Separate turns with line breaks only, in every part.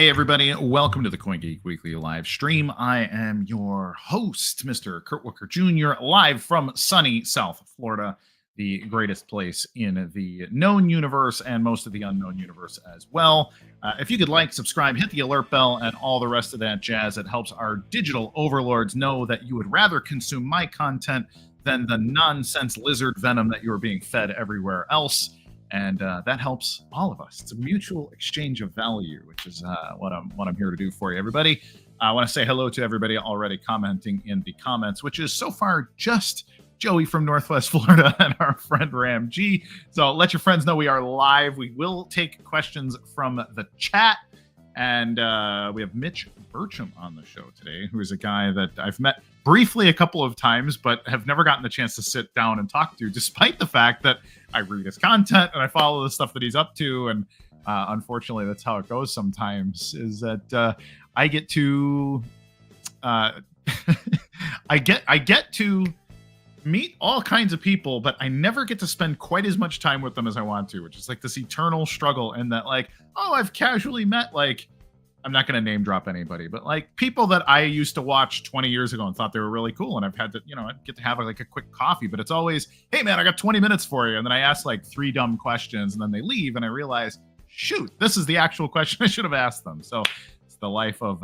Hey everybody, welcome to the CoinGeek Weekly Livestream. I am your host, Mr. Kurt Wuckert Jr., live from sunny South Florida, the greatest place in the known universe and most of the unknown universe as well. If you could like, subscribe, hit the alert bell, and all the rest of that jazz, it helps our digital overlords know that you would rather consume my content than the nonsense lizard venom that you are being fed everywhere else. And that helps all of us. It's a mutual exchange of value, which is what I'm here to do for you, everybody. I want to say hello to everybody already commenting in the comments, which is so far just Joey from Northwest Florida and our friend Ram G. So let your friends know we are live. We will take questions from the chat. And we have Mitch Burcham on the show today, who is a guy that I've met briefly a couple of times, but have never gotten the chance to sit down and talk to, despite the fact that I read his content and I follow the stuff that he's up to. And unfortunately, that's how it goes sometimes, is that I get to I get to meet all kinds of people, but I never get to spend quite as much time with them as I want to, which is like this eternal struggle. And that, like, oh, I've casually met, like, I'm not going to name drop anybody, but like people that I used to watch 20 years ago and thought they were really cool. And I've had to, I get to have like a quick coffee, but it's always, hey man, I got 20 minutes for you. And then I ask like 3 dumb questions and then they leave. And I realize, shoot, this is the actual question I should have asked them. So it's the life of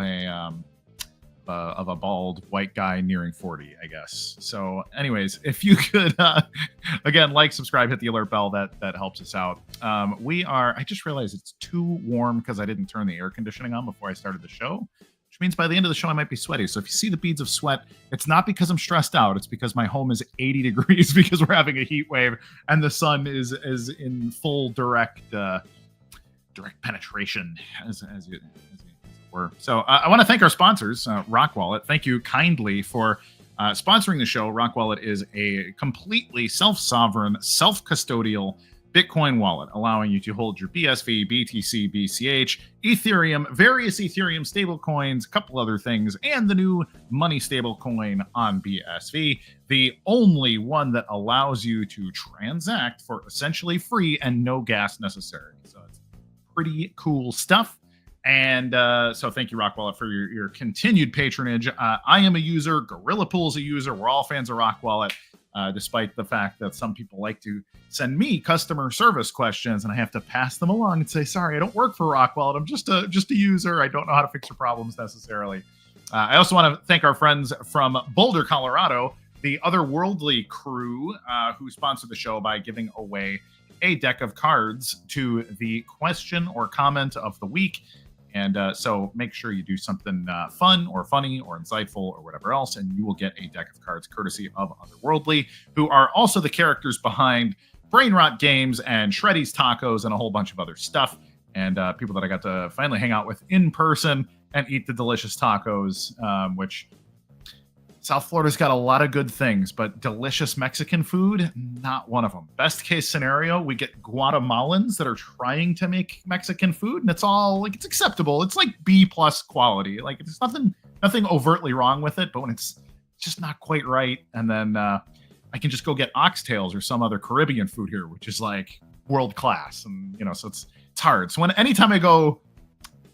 a bald white guy nearing 40, I guess. So anyways, if you could, again, like, subscribe, hit the alert bell, that helps us out. I just realized it's too warm because I didn't turn the air conditioning on before I started the show, which means by the end of the show, I might be sweaty. So if you see the beads of sweat, it's not because I'm stressed out. It's because my home is 80 degrees because we're having a heat wave and the sun is in full direct penetration as you were. So I want to thank our sponsors, Rock Wallet. Thank you kindly for sponsoring the show. Rock Wallet is a completely self-sovereign, self-custodial Bitcoin wallet, allowing you to hold your BSV, BTC, BCH, Ethereum, various Ethereum stablecoins, a couple other things, and the new money stablecoin on BSV, the only one that allows you to transact for essentially free and no gas necessary. So it's pretty cool stuff. And so thank you, Rock Wallet, for your continued patronage. I am a user. Gorilla Pool's a user. We're all fans of Rock Wallet, despite the fact that some people like to send me customer service questions, and I have to pass them along and say, sorry, I don't work for Rock Wallet. I'm just a user. I don't know how to fix your problems necessarily. I also want to thank our friends from Boulder, Colorado, the Otherworldly crew, who sponsored the show by giving away a deck of cards to the question or comment of the week. And so make sure you do something fun or funny or insightful or whatever else, and you will get a deck of cards courtesy of Otherworldly, who are also the characters behind Brain Rot Games and Shreddy's Tacos and a whole bunch of other stuff. And people that I got to finally hang out with in person and eat the delicious tacos, which South Florida's got a lot of good things, but delicious Mexican food, not one of them. Best case scenario, we get Guatemalans that are trying to make Mexican food, and it's all like, it's acceptable. It's like B+ quality. Like, there's nothing overtly wrong with it, but when it's just not quite right, and then I can just go get oxtails or some other Caribbean food here, which is like world class, and so it's hard. So anytime I go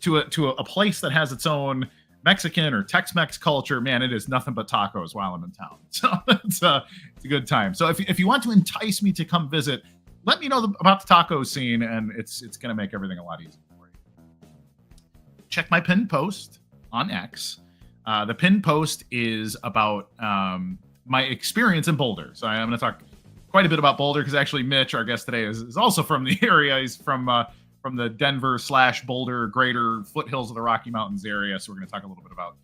to a place that has its own Mexican or Tex-Mex culture, man, it is nothing but tacos while I'm in town. So it's a good time. So if you want to entice me to come visit, let me know about the taco scene, and it's going to make everything a lot easier for you. Check my pinned post on X. The pinned post is about my experience in Boulder. So I'm going to talk quite a bit about Boulder because actually Mitch, our guest today, is also from the area. He's from the Denver/Boulder greater foothills of the Rocky Mountains area. So we're going to talk a little bit about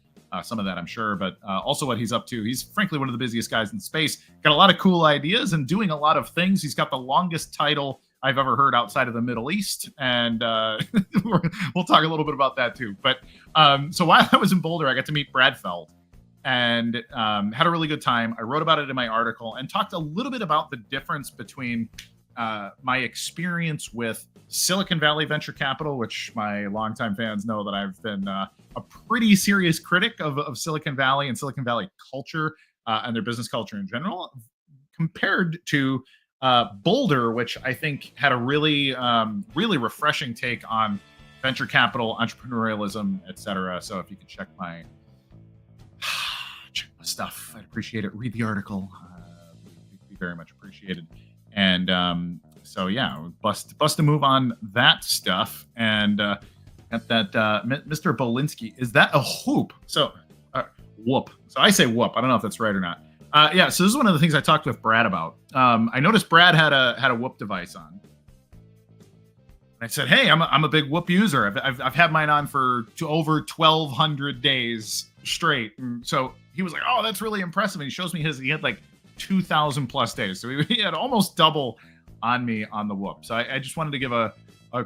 some of that, I'm sure, but also what he's up to. He's frankly one of the busiest guys in space, got a lot of cool ideas and doing a lot of things. He's got the longest title I've ever heard outside of the Middle East. And we'll talk a little bit about that too. But so while I was in Boulder, I got to meet Brad Feld and had a really good time. I wrote about it in my article and talked a little bit about the difference between my experience with Silicon Valley venture capital, which my longtime fans know that I've been a pretty serious critic of Silicon Valley and Silicon Valley culture and their business culture in general, compared to Boulder, which I think had a really refreshing take on venture capital, entrepreneurialism, etc. So if you could check my stuff, I'd appreciate it. Read the article. Be very much appreciated. And so yeah, bust a move on that stuff. And got that Mr. Bolinsky. Is that a whoop? So whoop. So I say whoop. I don't know if that's right or not. Yeah. So this is one of the things I talked with Brad about. I noticed Brad had a whoop device on. I said, "Hey, I'm a big Whoop user. I've had mine on for over 1,200 days straight." And so he was like, "Oh, that's really impressive." And he shows me he had like 2,000 plus days. So he had almost double on me on the Whoop. So I just wanted to give a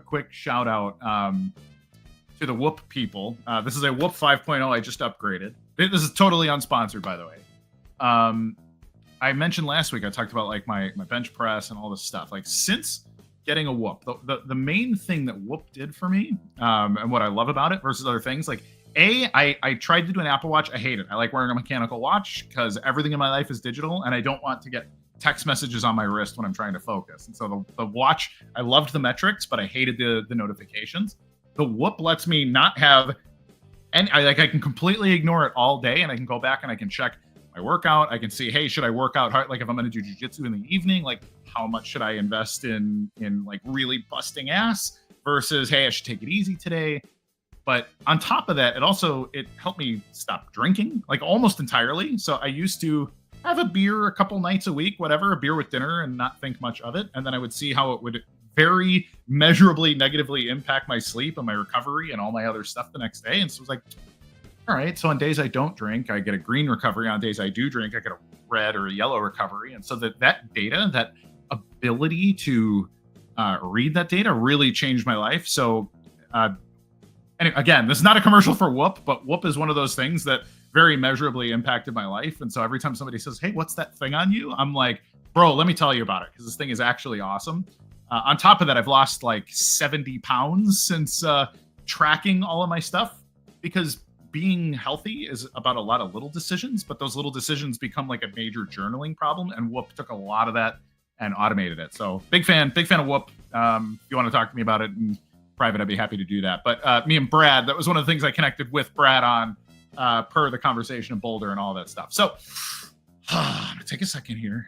quick shout out to the Whoop people. This is a Whoop 5.0. I just upgraded. This is totally unsponsored, by the way. I mentioned last week, I talked about like my bench press and all this stuff. Like since getting a Whoop, the main thing that Whoop did for me, and what I love about it versus other things, like I tried to do an Apple Watch. I hate it. I like wearing a mechanical watch because everything in my life is digital, and I don't want to get text messages on my wrist when I'm trying to focus. And so the watch, I loved the metrics, but I hated the notifications. The Whoop lets me not have any. I can completely ignore it all day, and I can go back and I can check my workout. I can see, hey, should I work out hard? Like if I'm going to do jujitsu in the evening, like how much should I invest in like really busting ass versus, hey, I should take it easy today. But on top of that, it helped me stop drinking like almost entirely. So I used to have a beer a couple nights a week, whatever, a beer with dinner and not think much of it. And then I would see how it would very measurably negatively impact my sleep and my recovery and all my other stuff the next day. And so it was like, all right, so on days I don't drink, I get a green recovery. On days I do drink, I get a red or a yellow recovery. And so that data, that ability to read that data really changed my life. So and again, this is not a commercial for Whoop, but Whoop is one of those things that very measurably impacted my life. And so every time somebody says, hey, what's that thing on you? I'm like, bro, let me tell you about it, because this thing is actually awesome. On top of that, I've lost like 70 pounds since tracking all of my stuff, because being healthy is about a lot of little decisions, but those little decisions become like a major journaling problem. And Whoop took a lot of that and automated it. So big fan of Whoop. If you want to talk to me about it in private, I'd be happy to do that. But me and Brad, that was one of the things I connected with Brad on per the conversation in Boulder and all that stuff. So I'm gonna take a second here.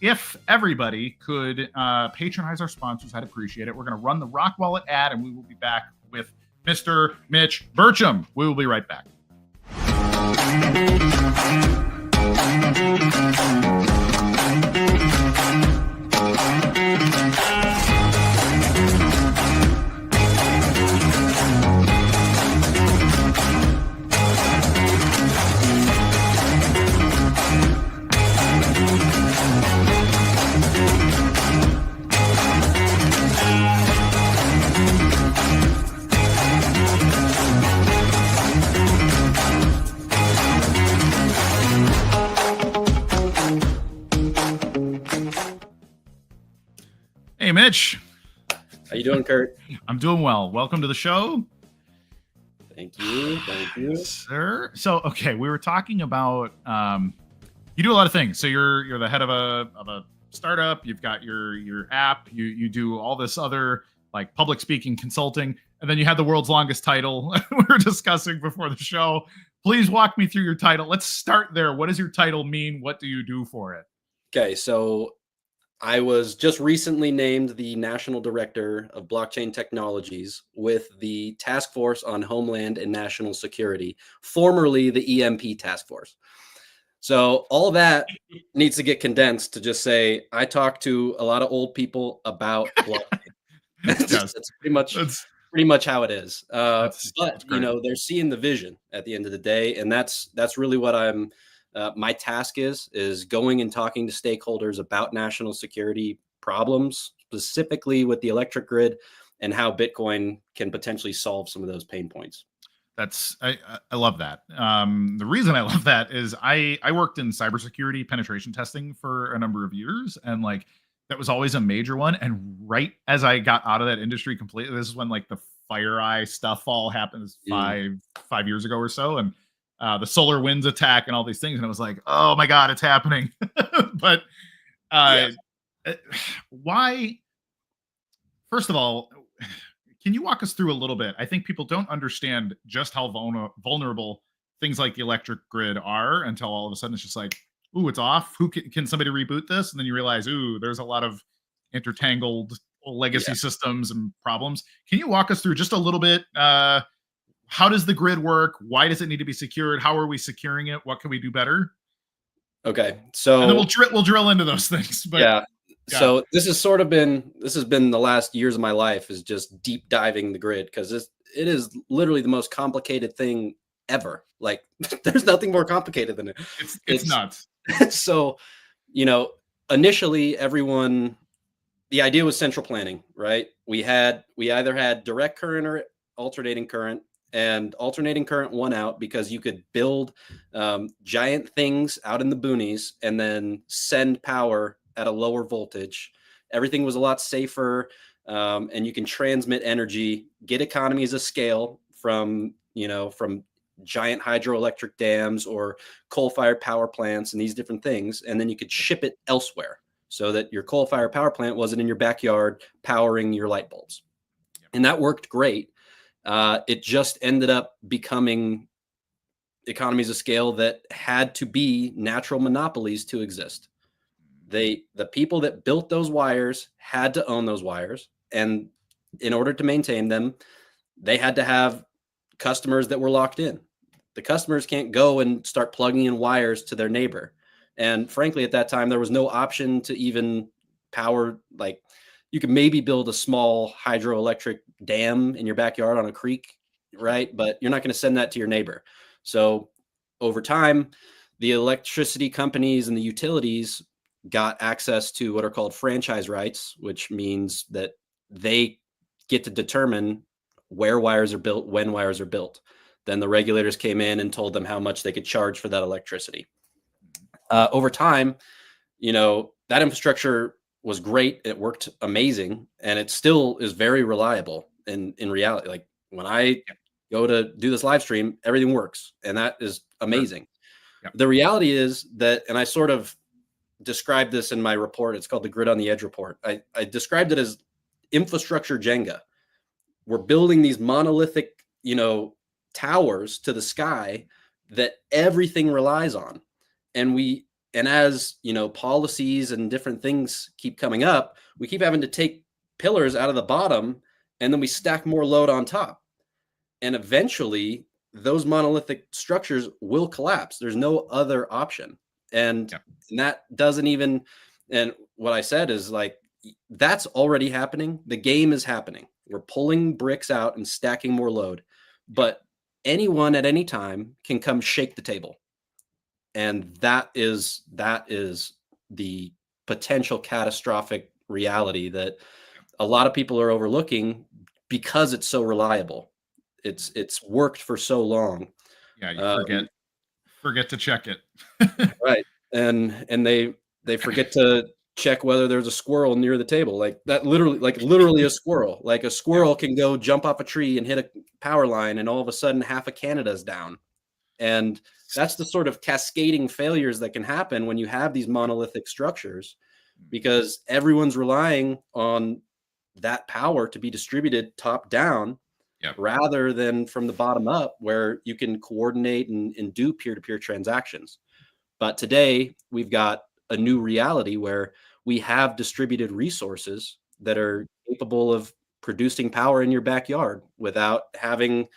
If everybody could patronize our sponsors, I'd appreciate it. We're gonna run the Rock Wallet ad, and we will be back with Mr. Mitch Burcham. We will be right back. Hey, Mitch.
How you doing, Kurt?
I'm doing well. Welcome to the show.
Thank you,
sir. So, okay, we were talking about you do a lot of things. So you're the head of a startup. You've got your app. You do all this other like public speaking, consulting, and then you had the world's longest title we were discussing before the show. Please walk me through your title. Let's start there. What does your title mean? What do you do for it?
Okay, so I was just recently named the National Director of Blockchain Technologies with the Taskforce on Homeland and National Security, formerly the EMP Taskforce. So all that needs to get condensed to just say, I talk to a lot of old people about blockchain. That's pretty much how it is. But you know, they're seeing the vision at the end of the day, and that's really what I'm. My task is going and talking to stakeholders about national security problems, specifically with the electric grid and how Bitcoin can potentially solve some of those pain points.
I love that. The reason I love that is I worked in cybersecurity penetration testing for a number of years, and like that was always a major one. And right as I got out of that industry completely, this is when like the FireEye stuff all happened five years ago or so, and the solar winds attack and all these things. And I was like, oh my God, it's happening. But why, first of all, can you walk us through a little bit? I think people don't understand just how vulnerable things like the electric grid are until all of a sudden it's just like, ooh, it's off. Who can somebody reboot this? And then you realize, ooh, there's a lot of intertangled legacy systems and problems. Can you walk us through just a little bit? How does the grid work? Why does it need to be secured? How are we securing it? What can we do better?
Okay, so
and then we'll drill into those things. But
yeah. So this has been the last years of my life, is just deep diving the grid, because it is literally the most complicated thing ever. Like there's nothing more complicated than it.
It's nuts.
So, initially the idea was central planning, right? We either had direct current or alternating current, and alternating current won out because you could build giant things out in the boonies and then send power at a lower voltage. Everything was a lot safer, and you can transmit energy, get economies of scale from giant hydroelectric dams or coal-fired power plants and these different things, and then you could ship it elsewhere so that your coal-fired power plant wasn't in your backyard powering your light bulbs. And that worked great. It just ended up becoming economies of scale that had to be natural monopolies to exist. The people that built those wires had to own those wires, and in order to maintain them, they had to have customers that were locked in. The customers can't go and start plugging in wires to their neighbor. And frankly, at that time, there was no option to even power. Like, you could maybe build a small hydroelectric dam in your backyard on a creek, right? But you're not going to send that to your neighbor. So over time, the electricity companies and the utilities got access to what are called franchise rights, which means that they get to determine where wires are built, when wires are built. Then the regulators came in and told them how much they could charge for that electricity. Over time, that infrastructure was great. It worked amazing, and it still is very reliable. And in reality, like when I go to do this live stream, everything works, and that is amazing.
Sure.
The reality is that, and I sort of described this in my report, it's called the Grid on the Edge report. I described it as infrastructure Jenga. We're building these monolithic, towers to the sky that everything relies on. And as policies and different things keep coming up, we keep having to take pillars out of the bottom, and then we stack more load on top. And eventually those monolithic structures will collapse. There's no other option. And that doesn't even, and what I said is like, that's already happening. The game is happening. We're pulling bricks out and stacking more load, but anyone at any time can come shake the table. And that is the potential catastrophic reality that a lot of people are overlooking because it's so reliable. It's worked for so long.
Yeah, you forget to check it.
Right. And they forget to check whether there's a squirrel near the table. Like that, literally a squirrel. Like a squirrel can go jump off a tree and hit a power line, and all of a sudden half of Canada's down. And that's the sort of cascading failures that can happen when you have these monolithic structures, because everyone's relying on that power to be distributed top down rather than from the bottom up, where you can coordinate and do peer-to-peer transactions. But today we've got a new reality where we have distributed resources that are capable of producing power in your backyard without having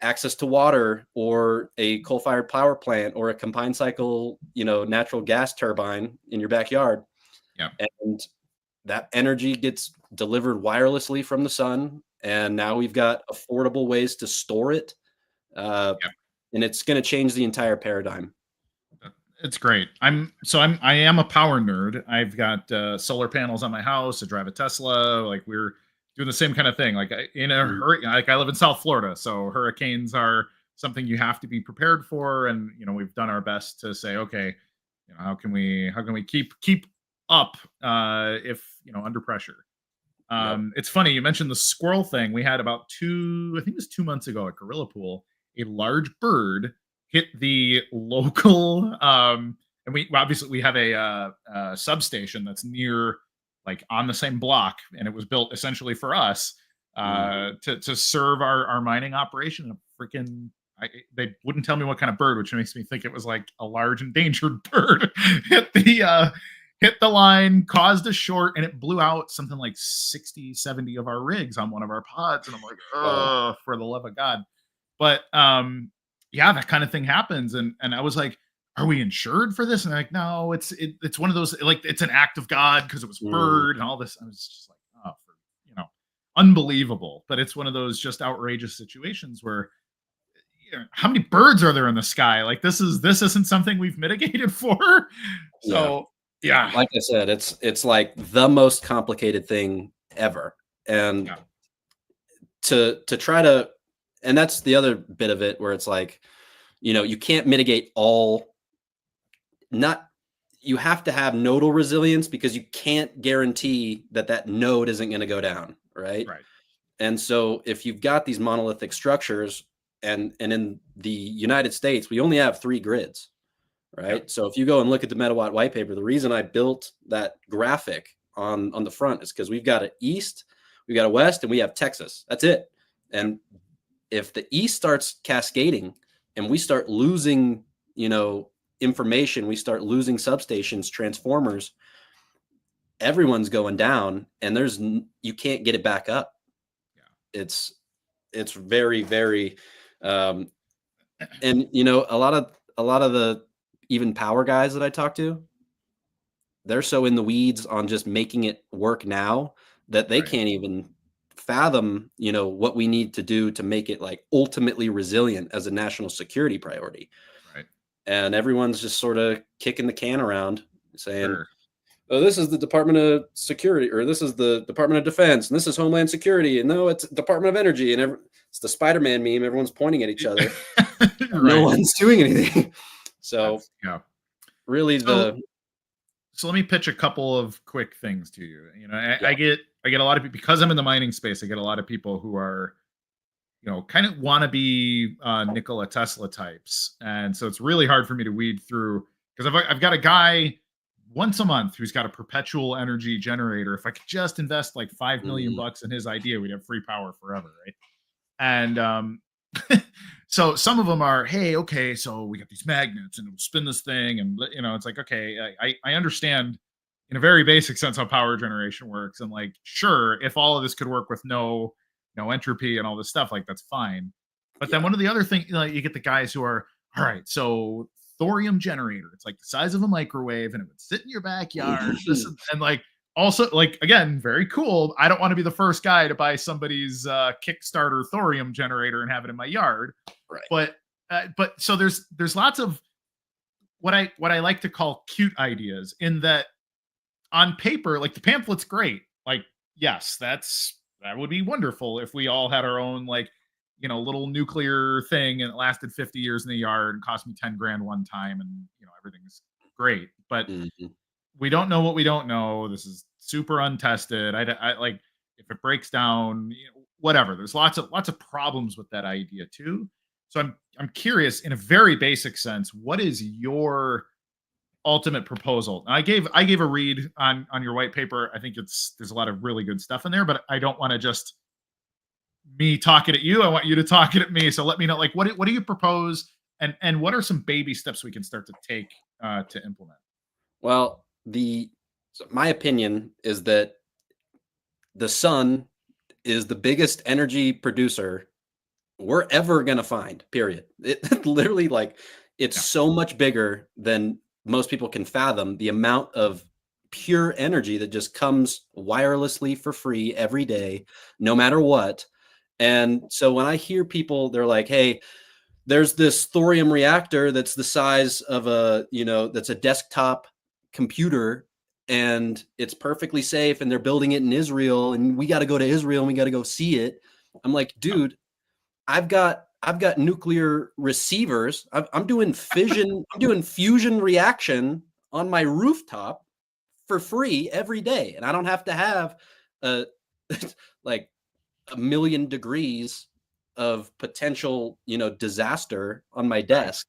access to water or a coal-fired power plant or a combined cycle, natural gas turbine in your backyard.
Yeah.
And that energy gets delivered wirelessly from the sun. And now we've got affordable ways to store it. And it's going to change the entire paradigm.
It's great. I am a power nerd. I've got solar panels on my house. I drive a Tesla. Like, we're doing the same kind of thing. Like, I live in South Florida, so hurricanes are something you have to be prepared for. And we've done our best to say, okay, how can we keep up if under pressure. It's funny you mentioned the squirrel thing. We had about 2 months ago at Gorilla Pool, a large bird hit the local and we have a substation that's near, like, on the same block, and it was built essentially for us. to serve our mining operation. Freaking, they wouldn't tell me what kind of bird, which makes me think it was like a large endangered bird. hit the line, caused a short, and it blew out something like 60, 70 of our rigs on one of our pods. And I'm like, oh, for the love of God. But yeah, that kind of thing happens. And I was like, are we insured for this? And they're like, no, it's one of those, like, it's an act of God because it was bird and all this. I was just like, oh, unbelievable. But it's one of those just outrageous situations where, how many birds are there in the sky? Like, this isn't something we've mitigated for. So yeah,
like I said, it's like the most complicated thing ever. And to try to, and that's the other bit of it where it's like, you can't mitigate all, you have to have nodal resilience because you can't guarantee that node isn't going to go down. Right. And so if you've got these monolithic structures, and in the United States, we only have 3 grids, right? So if you go and look at the METAWATT white paper, the reason I built that graphic on the front is because we've got an east, we've got a west, and we have Texas. That's it. And if the east starts cascading and we start losing, information, we start losing substations, transformers, everyone's going down, and you can't get it back up. It's very, very, and a lot of the even power guys that I talk to, they're so in the weeds on just making it work now that they can't even fathom, what we need to do to make it like ultimately resilient as a national security priority.
Right.
And everyone's just sort of kicking the can around saying, oh, this is the Department of Security, or this is the Department of Defense, and this is Homeland Security, and no, it's Department of Energy, and it's the Spider-Man meme. Everyone's pointing at each other. No one's doing anything. So really
so let me pitch a couple of quick things to you. I get a lot of people, because I'm in the mining space, I get a lot of people who are, kind of want to be Nikola Tesla types. And so it's really hard for me to weed through, because I've got a guy once a month who's got a perpetual energy generator. If I could just invest like $5 million bucks in his idea, we'd have free power forever, right? And so some of them are, hey, okay, so we got these magnets and we'll spin this thing, and it's like, okay, I understand in a very basic sense how power generation works, and like, sure, if all of this could work with no entropy and all this stuff, like, that's fine. But then one of the other things, you get the guys who are, all right, so thorium generator, it's like the size of a microwave and it would sit in your backyard. And like, also, like, again, very cool. I don't want to be the first guy to buy somebody's Kickstarter thorium generator and have it in my yard. Right. But so there's lots of what I like to call cute ideas, in that on paper, like, the pamphlet's great. Like, yes, that would be wonderful if we all had our own, like, little nuclear thing, and it lasted 50 years in the yard and cost me 10 grand one time, and everything's great. But we don't know what we don't know. This is super untested. I like, if it breaks down, whatever. There's lots of problems with that idea too. So I'm curious, in a very basic sense, what is your ultimate proposal? And I gave a read on your white paper. I think there's a lot of really good stuff in there, but I don't want to just me talking at you. I want you to talk it at me. So let me know, like, what do you propose, and what are some baby steps we can start to take to implement?
Well, my opinion is that the sun is the biggest energy producer we're ever going to find, period. It literally, like, it's so much bigger than most people can fathom, the amount of pure energy that just comes wirelessly for free every day, no matter what. And so when I hear people, they're like, hey, there's this thorium reactor that's the size of that's a desktop computer, and it's perfectly safe, and they're building it in Israel, and we got to go to Israel and we got to go see it. I'm like, dude, I've got nuclear receivers. I'm doing fission. I'm doing fusion reaction on my rooftop for free every day, and I don't have to have like 1 million degrees of potential, disaster on my desk.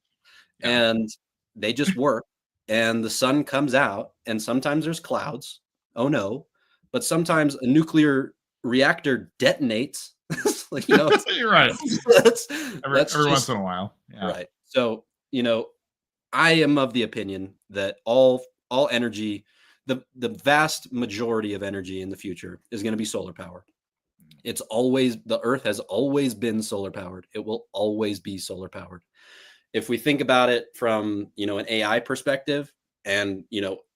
And they just work, and the sun comes out, and sometimes there's clouds. Oh no. But sometimes a nuclear reactor detonates, like,
You're right.
that's
Every once
just
in a while. Yeah.
right. So, I am of the opinion that all energy, the vast majority of energy in the future is going to be solar powered. The earth has always been solar powered. It will always be solar powered. If we think about it from, an AI perspective and,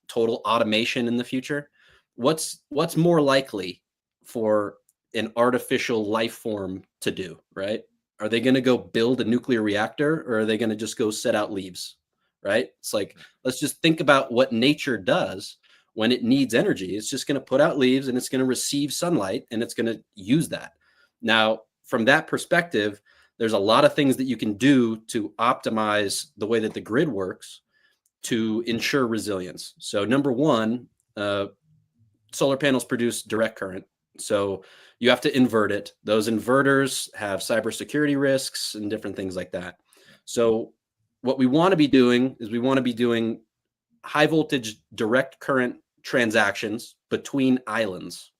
total automation in the future, what's more likely for an artificial life form to do, right? Are they going to go build a nuclear reactor, or are they going to just go set out leaves, right? It's like, let's just think about what nature does when it needs energy. It's just going to put out leaves, and it's going to receive sunlight, and it's going to use that. Now, from that perspective, there's a lot of things that you can do to optimize the way that the grid works to ensure resilience. So number one, solar panels produce direct current. So you have to invert it. Those inverters have cybersecurity risks and different things like that. So what we want to be doing is we want to be doing high voltage direct current transactions between islands.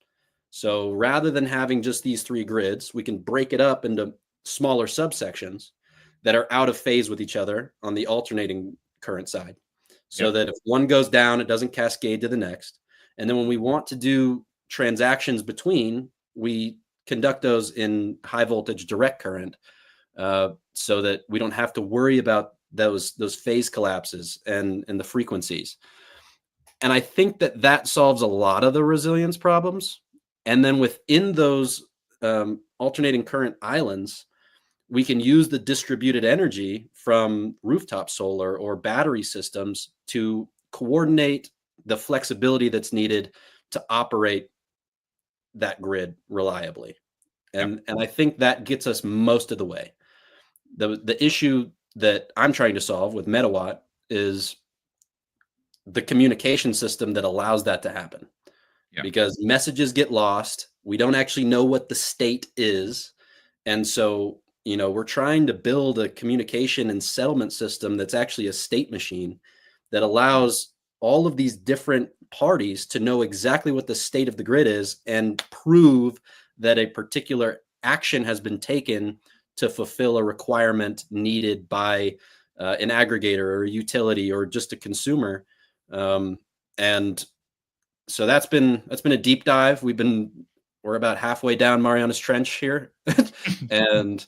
So rather than having just these three grids, we can break it up into smaller subsections that are out of phase with each other on the alternating current side. So that if one goes down, it doesn't cascade to the next. And then when we want to do transactions between, we conduct those in high voltage direct current, so that we don't have to worry about those phase collapses and the frequencies. And I think that solves a lot of the resilience problems. And then within those alternating current islands, we can use the distributed energy from rooftop solar or battery systems to coordinate the flexibility that's needed to operate that grid reliably. And I think that gets us most of the way. The issue that I'm trying to solve with METAWATT is the communication system that allows that to happen. Because messages get lost. We don't actually know what the state is. And so, we're trying to build a communication and settlement system that's actually a state machine that allows all of these different parties to know exactly what the state of the grid is and prove that a particular action has been taken to fulfill a requirement needed by an aggregator or a utility or just a consumer. And so that's been a deep dive. We're about halfway down Mariana's Trench here, and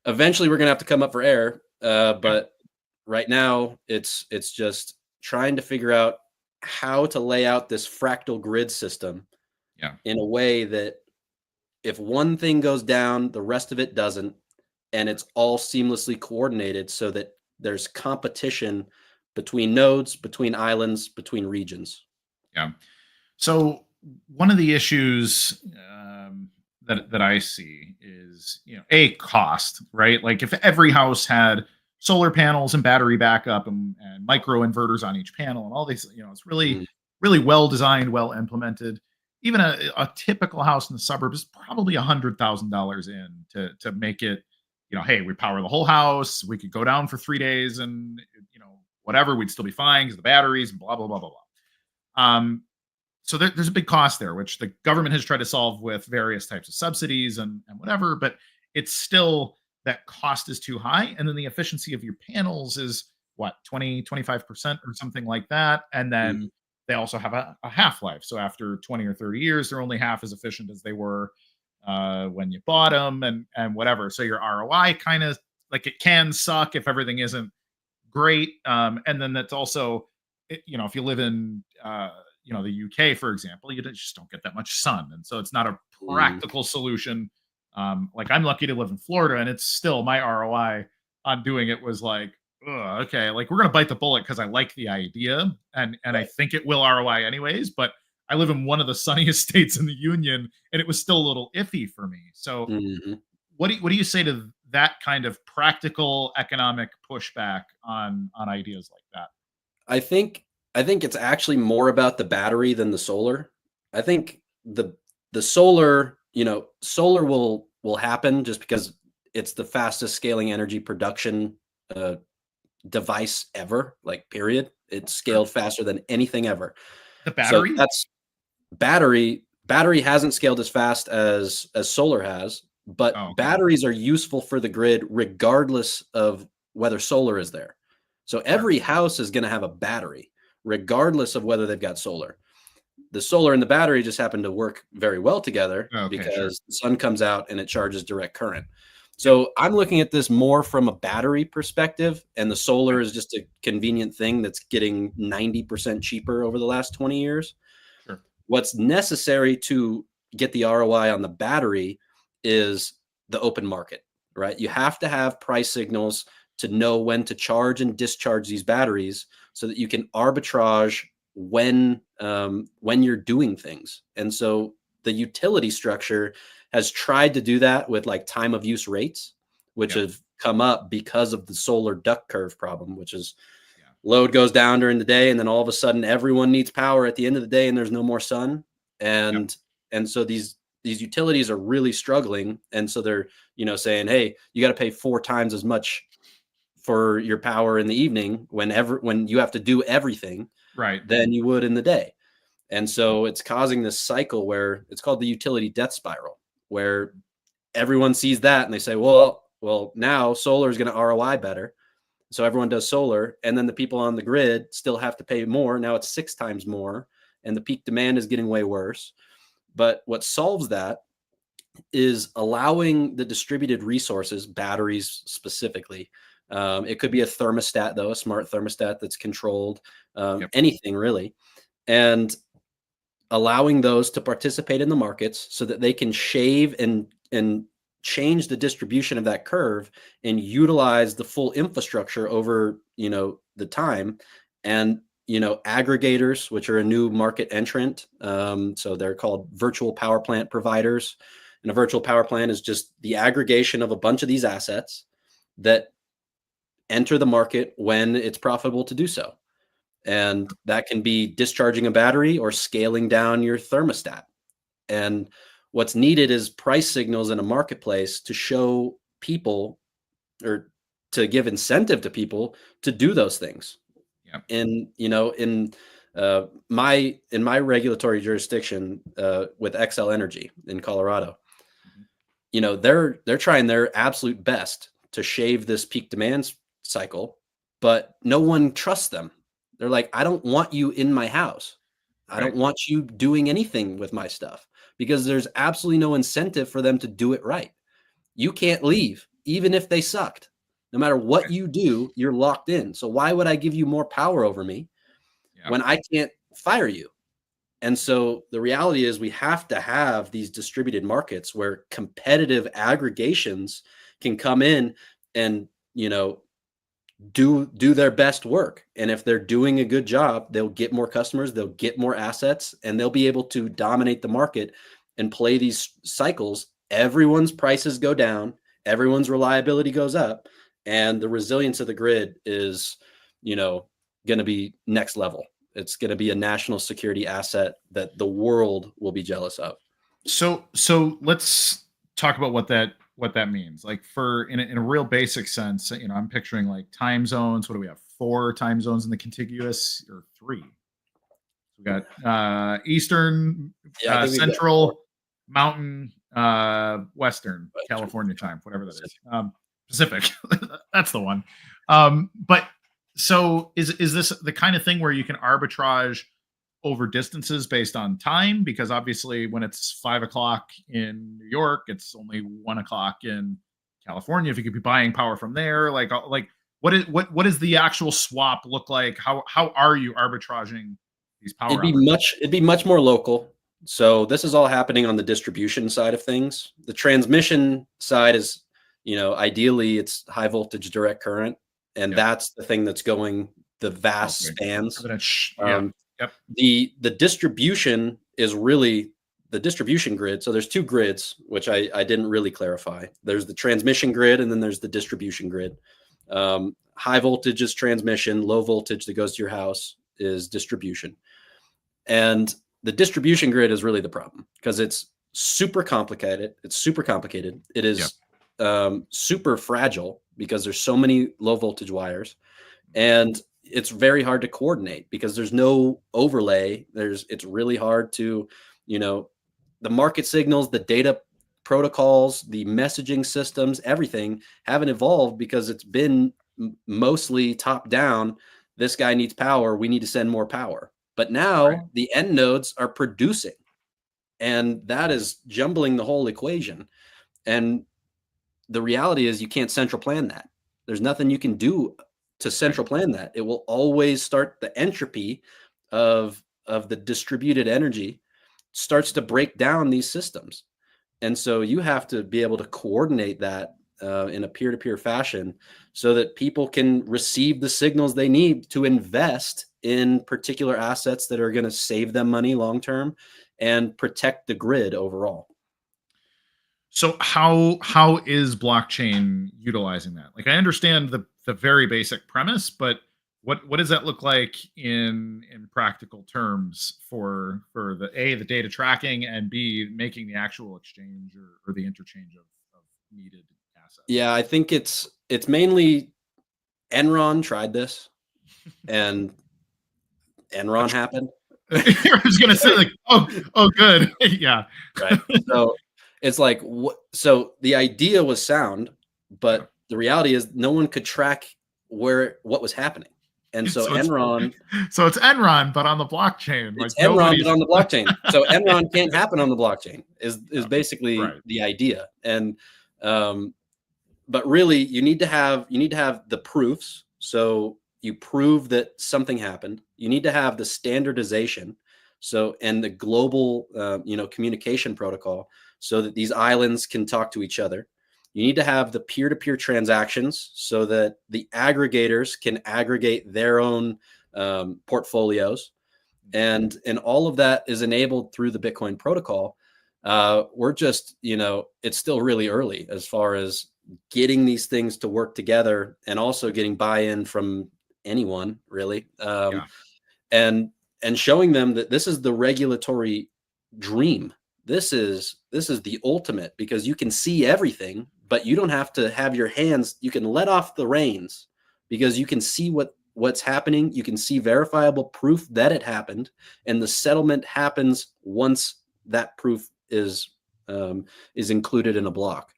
eventually we're gonna have to come up for air. But right now, it's just trying to figure out how to lay out this fractal grid system in a way that if one thing goes down, the rest of it doesn't, and it's all seamlessly coordinated so that there's competition between nodes, between islands, between regions.
Yeah. So one of the issues that I see is, a cost, right? Like if every house had solar panels and battery backup and micro inverters on each panel and all these, it's really, really well designed, well implemented. Even a typical house in the suburbs is probably $100,000 in to make it, hey, we power the whole house. We could go down for 3 days and, whatever, we'd still be fine because the batteries and blah, blah, blah, blah, blah. So there's a big cost there, which the government has tried to solve with various types of subsidies and whatever, but it's still, that cost is too high. And then the efficiency of your panels is what, 25% or something like that. And then they also have a half-life. So after 20 or 30 years, they're only half as efficient as they were when you bought them and whatever. So your ROI kind of, like, it can suck if everything isn't great. And then that's also, if you live in, the UK, for example, you just don't get that much sun. And so it's not a practical solution. Like, I'm lucky to live in Florida, and it's still, my ROI on doing it was like, okay, like, we're going to bite the bullet because I like the idea. And I think it will ROI anyways, but I live in one of the sunniest states in the union, and it was still a little iffy for me. So what do you say to that kind of practical economic pushback on ideas like that?
I think it's actually more about the battery than the solar. I think the solar, solar will happen just because it's the fastest scaling energy production device ever, like, period. It's scaled faster than anything ever.
The battery?
So that's battery. battery hasn't scaled as fast as solar has, but batteries are useful for the grid regardless of whether solar is there. So every house is going to have a battery regardless of whether they've got solar. The solar and the battery just happen to work very well together because the sun comes out and it charges direct current. So I'm looking at this more from a battery perspective, and the solar is just a convenient thing that's getting 90% cheaper over the last 20 years.
Sure.
What's necessary to get the ROI on the battery is the open market, right? You have to have price signals to know when to charge and discharge these batteries so that you can arbitrage when you're doing things. And so the utility structure has tried to do that with like time of use rates, which have come up because of the solar duck curve problem, which is load goes down during the day, and then all of a sudden everyone needs power at the end of the day and there's no more sun. And so these utilities are really struggling. And so they're, saying, hey, you got to pay 4 times as much for your power in the evening when you have to do everything than you would in the day. And so it's causing this cycle where it's called the utility death spiral, where everyone sees that and they say, well, now solar is going to ROI better. So everyone does solar, and then the people on the grid still have to pay more. Now it's 6 times more, and the peak demand is getting way worse. But what solves that is allowing the distributed resources, batteries specifically. It could be a thermostat, though, a smart thermostat that's controlled, anything really. And allowing those to participate in the markets so that they can shave and change the distribution of that curve and utilize the full infrastructure over, the time. And, aggregators, which are a new market entrant. So they're called virtual power plant providers. And a virtual power plant is just the aggregation of a bunch of these assets that enter the market when it's profitable to do so. And that can be discharging a battery or scaling down your thermostat. And what's needed is price signals in a marketplace to show people, or to give incentive to people to do those things. And, in my regulatory jurisdiction with XL Energy in Colorado, they're trying their absolute best to shave this peak demand cycle, but no one trusts them. They're like, I don't want you in my house. I don't want you doing anything with my stuff, because there's absolutely no incentive for them to do it right. You can't leave, even if they sucked. No matter what you do, you're locked in. So why would I give you more power over me when I can't fire you? And so the reality is we have to have these distributed markets where competitive aggregations can come in and, do their best work. And if they're doing a good job, they'll get more customers, they'll get more assets, and they'll be able to dominate the market and play these cycles. Everyone's prices go down, everyone's reliability goes up, and the resilience of the grid is, going to be next level. It's going to be a national security asset that the world will be jealous of.
So let's talk about what that means. Like in a real basic sense, I'm picturing like time zones. What do we have? 4 time zones in the contiguous, or 3? We got Eastern, Central, Mountain, Western, California time, whatever that is. Pacific. That's the one. But so is this the kind of thing where you can arbitrage over distances based on time? Because obviously when it's 5 o'clock in New York, it's only 1 o'clock in California. If you could be buying power from there, like what is the actual swap look like? How are you arbitraging these power?
It'd be much more local. So this is all happening on the distribution side of things. The transmission side is, ideally it's high voltage direct current, and that's the thing that's going the vast spans. The distribution is really the distribution grid. So there's 2 grids, which I didn't really clarify. There's the transmission grid, and then there's the distribution grid. High voltage is transmission, low voltage that goes to your house is distribution. And the distribution grid is really the problem because it's super complicated. It is super fragile because there's so many low voltage wires, and it's very hard to coordinate because there's no overlay. It's really hard to, the market signals, the data protocols, the messaging systems, everything haven't evolved because it's been mostly top down. This guy needs power. We need to send more power. But now the end nodes are producing, and that is jumbling the whole equation. And the reality is you can't central plan that. There's nothing you can do to central plan that. It will always start, the entropy of the distributed energy starts to break down these systems. And so you have to be able to coordinate that in a peer-to-peer fashion so that people can receive the signals they need to invest in particular assets that are going to save them money long-term and protect the grid overall.
So how is blockchain utilizing that? Like, I understand the very basic premise, but what does that look like in practical terms for the data tracking, and B, making the actual exchange or the interchange of needed assets?
Yeah, I think it's mainly Enron tried this, and Enron happened.
I was gonna say, like, oh, good, yeah,
right. So it's like, so the idea was sound, but the reality is no one could track what was happening. And so Enron,
it's Enron, but on the blockchain.
It's Enron, but on the blockchain. So Enron can't happen on the blockchain is basically the idea. And but really, you need to have the proofs. So you prove that something happened. You need to have the standardization. So, and the global, communication protocol, so that these islands can talk to each other. You need to have the peer-to-peer transactions so that the aggregators can aggregate their own portfolios, and all of that is enabled through the Bitcoin protocol. We're just, it's still really early as far as getting these things to work together, and also getting buy-in from anyone really, and showing them that this is the regulatory dream. This is the ultimate, because you can see everything, but you don't have to have your hands. You can let off the reins because you can see what's happening. You can see verifiable proof that it happened, and the settlement happens once that proof is included in a block.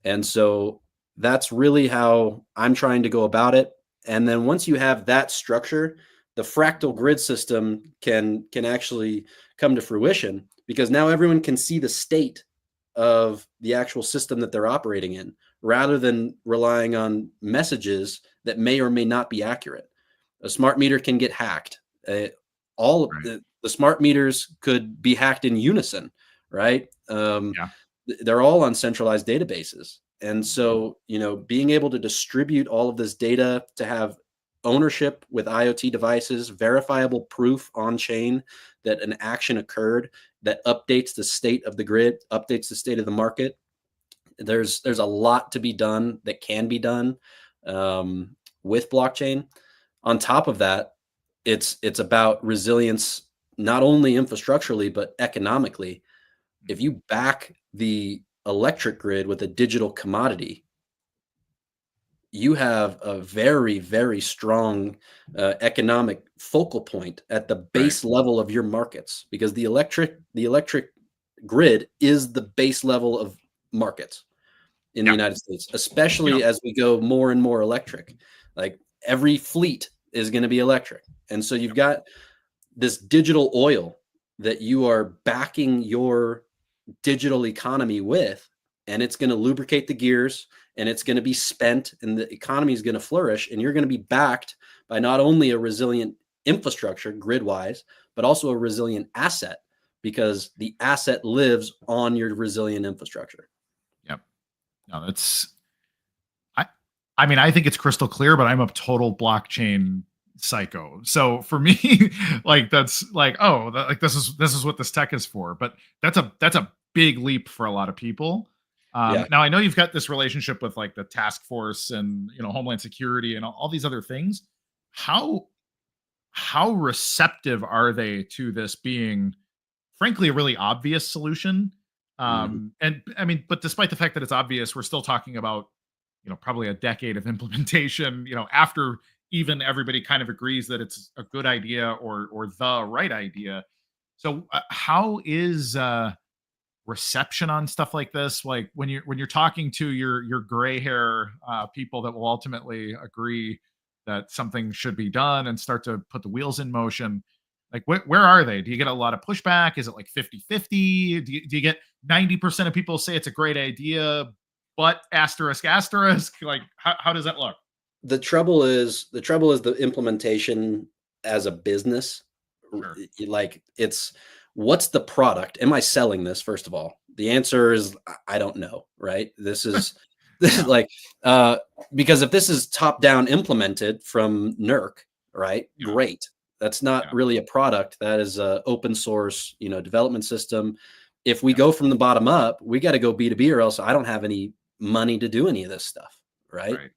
And so that's really how I'm trying to go about it. And then once you have that structure, the fractal grid system can actually come to fruition, because now everyone can see the state of the actual system that they're operating in, rather than relying on messages that may or may not be accurate. A smart meter can get hacked. The smart meters could be hacked in unison, right? They're all on centralized databases. And so, being able to distribute all of this data, to have ownership with IoT devices, verifiable proof on chain that an action occurred, that updates the state of the grid, updates the state of the market. There's a lot to be done that can be done with blockchain. On top of that, it's about resilience, not only infrastructurally, but economically. If you back the electric grid with a digital commodity, you have a very, very strong economic focal point at the base level of your markets, because the electric grid is the base level of markets in the United States, especially as we go more and more electric. Like, every fleet is going to be electric. And so you've got this digital oil that you are backing your digital economy with, and it's going to lubricate the gears, and it's going to be spent, and the economy is going to flourish, and you're going to be backed by not only a resilient infrastructure grid wise, but also a resilient asset, because the asset lives on your resilient infrastructure.
Yep. No, that's, I mean, I think it's crystal clear, but I'm a total blockchain psycho. So for me, like, that's like, this is what this tech is for. But that's a big leap for a lot of people. Now, I know you've got this relationship with, like, the Taskforce and, Homeland Security and all these other things. How receptive are they to this being, frankly, a really obvious solution? And I mean, but despite the fact that it's obvious, we're still talking about, probably a decade of implementation, after even everybody kind of agrees that it's a good idea or the right idea. So how is reception on stuff like this? Like when you're talking to your gray hair people that will ultimately agree that something should be done and start to put the wheels in motion, like where are they? Do you get a lot of pushback? Is it like 50-50? Do you get 90% of people say it's a great idea, but asterisk asterisk? Like how does that look?
The trouble is the implementation as a business.
Sure.
Like, it's, what's the product? Am I selling this? First of all, the answer is I don't know. Right? This is this is like because if this is top down implemented from NERC, right?
Yeah.
Great. That's not really a product. That is a open source, development system. If we go from the bottom up, we got to go B2B, or else I don't have any money to do any of this stuff. Right.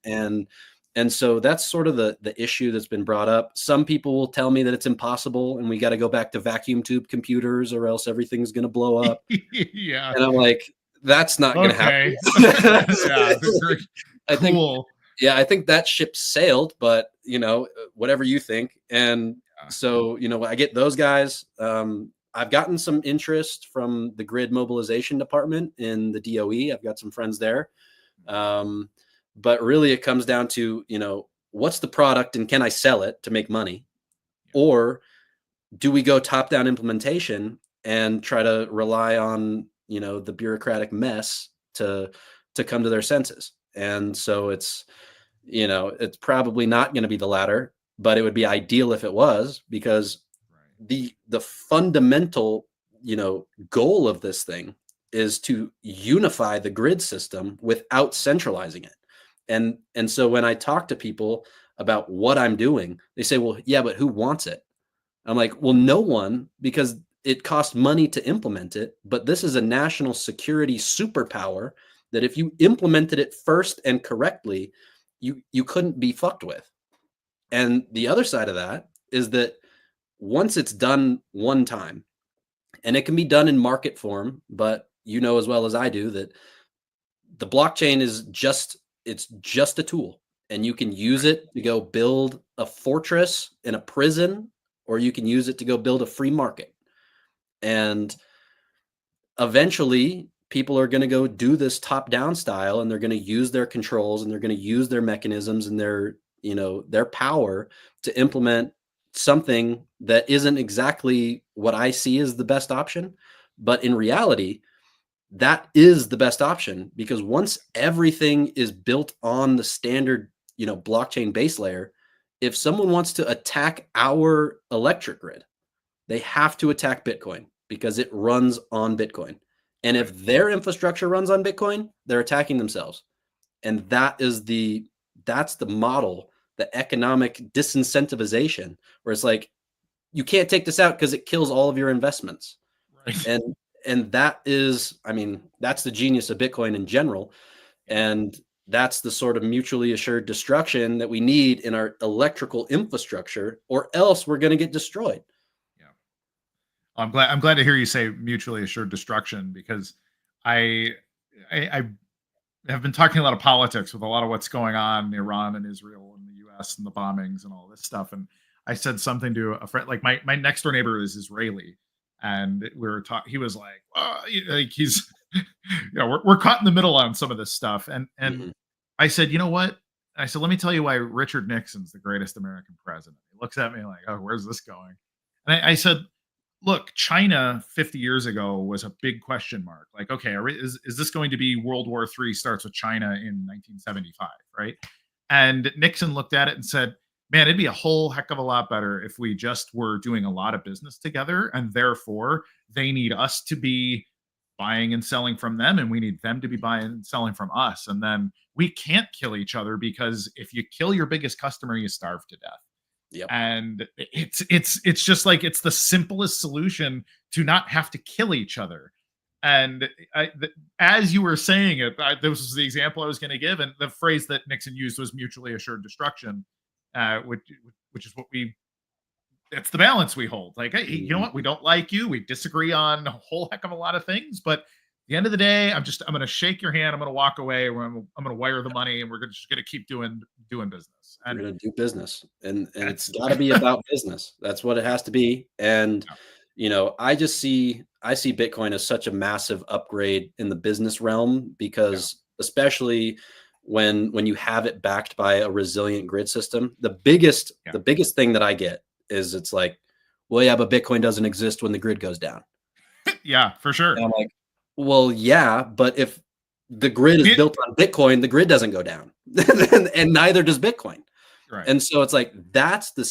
And so that's sort of the issue that's been brought up. Some people will tell me that it's impossible and we got to go back to vacuum tube computers, or else everything's going to blow up.
Yeah.
And I'm like, that's not going to happen.
Yeah,
I think,
cool.
I think that ship sailed, but whatever you think. And so, I get those guys. I've gotten some interest from the grid mobilization department in the DOE. I've got some friends there. But really it comes down to, what's the product and can I sell it to make money? Or do we go top-down implementation and try to rely on, the bureaucratic mess to come to their senses? And so it's probably not going to be the latter, but it would be ideal if it was, because the fundamental, goal of this thing is to unify the grid system without centralizing it. And so when I talk to people about what I'm doing, they say, well, yeah, but who wants it? I'm like, well, no one, because it costs money to implement it. But this is a national security superpower that if you implemented it first and correctly, you couldn't be fucked with. And the other side of that is that once it's done one time, and it can be done in market form, but as well as I do that the blockchain is just a tool, and you can use it to go build a fortress in a prison, or you can use it to go build a free market. And eventually people are going to go do this top down style, and they're going to use their controls, and they're going to use their mechanisms and their power to implement something that isn't exactly what I see as the best option. But in reality, that is the best option, because once everything is built on the standard, blockchain base layer, if someone wants to attack our electric grid, they have to attack Bitcoin because it runs on Bitcoin. And if their infrastructure runs on Bitcoin, they're attacking themselves. And that's the model, the economic disincentivization, where it's like, you can't take this out because it kills all of your investments. Right. And that is, that's the genius of Bitcoin in general. And that's the sort of mutually assured destruction that we need in our electrical infrastructure, or else we're going to get destroyed.
Yeah. I'm glad to hear you say mutually assured destruction, because I have been talking a lot of politics with a lot of what's going on in Iran and Israel and the US and the bombings and all this stuff. And I said something to a friend, like my next door neighbor is Israeli. And we were talking, he was like, oh, like he's, we're caught in the middle on some of this stuff. And I said, you know what? I said, let me tell you why Richard Nixon's the greatest American president. He looks at me like, oh, where's this going? And I said, look, China 50 years ago was a big question mark. Like, okay, is this going to be World War III starts with China in 1975, right? And Nixon looked at it and said, man, it'd be a whole heck of a lot better if we just were doing a lot of business together, and therefore they need us to be buying and selling from them, and we need them to be buying and selling from us. And then we can't kill each other, because if you kill your biggest customer, you starve to death.
Yep. And
it's just like, it's the simplest solution to not have to kill each other. And as you were saying it, this was the example I was going to give, and the phrase that Nixon used was mutually assured destruction. Which is what that's the balance we hold. Like, hey, you know what? We don't like you. We disagree on a whole heck of a lot of things, but at the end of the day, I'm going to shake your hand. I'm going to walk away. I'm going to wire the money, and we're just going to keep doing business. And
we're going to do business, and it's got to be about business. That's what it has to be. And I see Bitcoin as such a massive upgrade in the business realm, because especially when you have it backed by a resilient grid system, the biggest thing that I get is, it's like, well, yeah, but Bitcoin doesn't exist when the grid goes down.
Yeah, for sure.
And I'm like, well, yeah, but if the grid is built on Bitcoin, the grid doesn't go down, and neither does Bitcoin.
Right.
And so it's like, that's the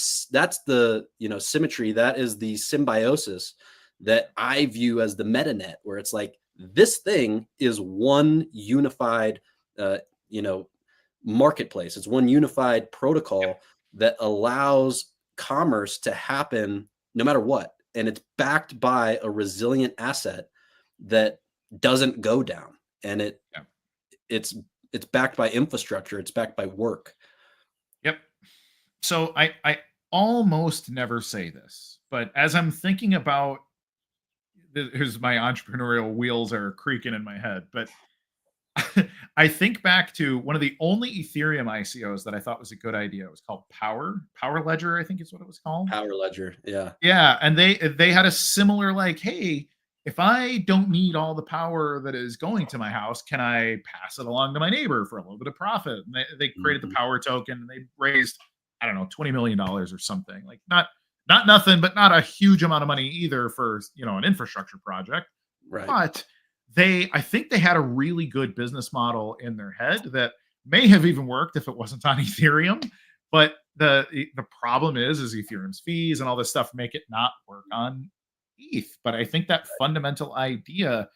symmetry, that is the symbiosis that I view as the metanet, where it's like, this thing is one unified marketplace. It's one unified protocol that allows commerce to happen no matter what, and it's backed by a resilient asset that doesn't go down, and it's backed by infrastructure, it's backed by work.
Yep. So I almost never say this, but as I'm thinking about, here's my entrepreneurial wheels are creaking in my head, but I think back to one of the only Ethereum ICOs that I thought was a good idea. It was called Power Ledger, I think is what it was called.
Power Ledger, yeah.
Yeah, and they had a similar, like, hey, if I don't need all the power that is going to my house, can I pass it along to my neighbor for a little bit of profit? And they created the Power token, and they raised, I don't know, $20 million or something. Like, not nothing, but not a huge amount of money either for, an infrastructure project.
Right.
But I think they had a really good business model in their head that may have even worked if it wasn't on Ethereum. But the problem is Ethereum's fees and all this stuff make it not work on ETH. But I think that fundamental idea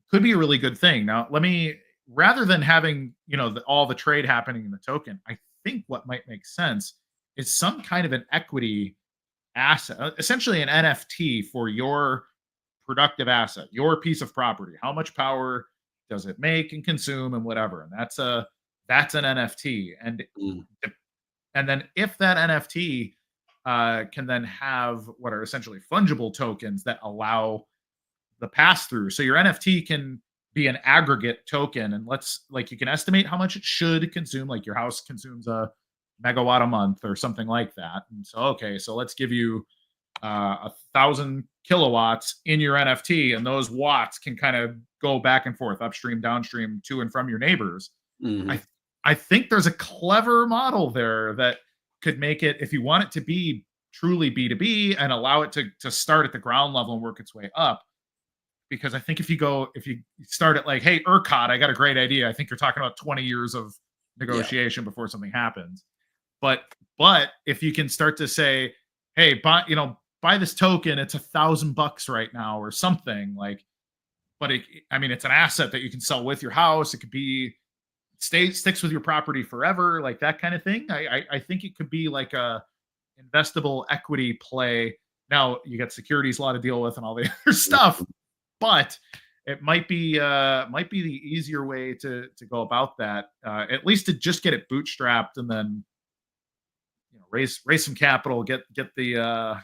could be a really good thing. Now, rather than having, all the trade happening in the token, I think what might make sense is some kind of an equity asset, essentially an NFT for your productive asset, your piece of property. How much power does it make and consume and whatever? And that's an NFT. And then if that NFT can then have what are essentially fungible tokens that allow the pass through. So your NFT can be an aggregate token, and you can estimate how much it should consume. Like your house consumes a megawatt a month or something like that. And so let's give you 1,000 kilowatts in your NFT, and those watts can kind of go back and forth, upstream, downstream, to and from your neighbors. I think there's a clever model there that could make it, if you want it to be truly B2B and allow it to start at the ground level and work its way up. Because I think if you start at like, hey, ERCOT, I got a great idea. I think you're talking about 20 years of negotiation before something happens. But if you can start to say, hey, buy this token, it's $1,000 right now or something, like, but it's an asset that you can sell with your house. It could be sticks with your property forever, like that kind of thing. I think it could be like a investable equity play. Now you got securities law to deal with and all the other stuff, but it might be the easier way to go about that, at least to just get it bootstrapped and then raise some capital, get the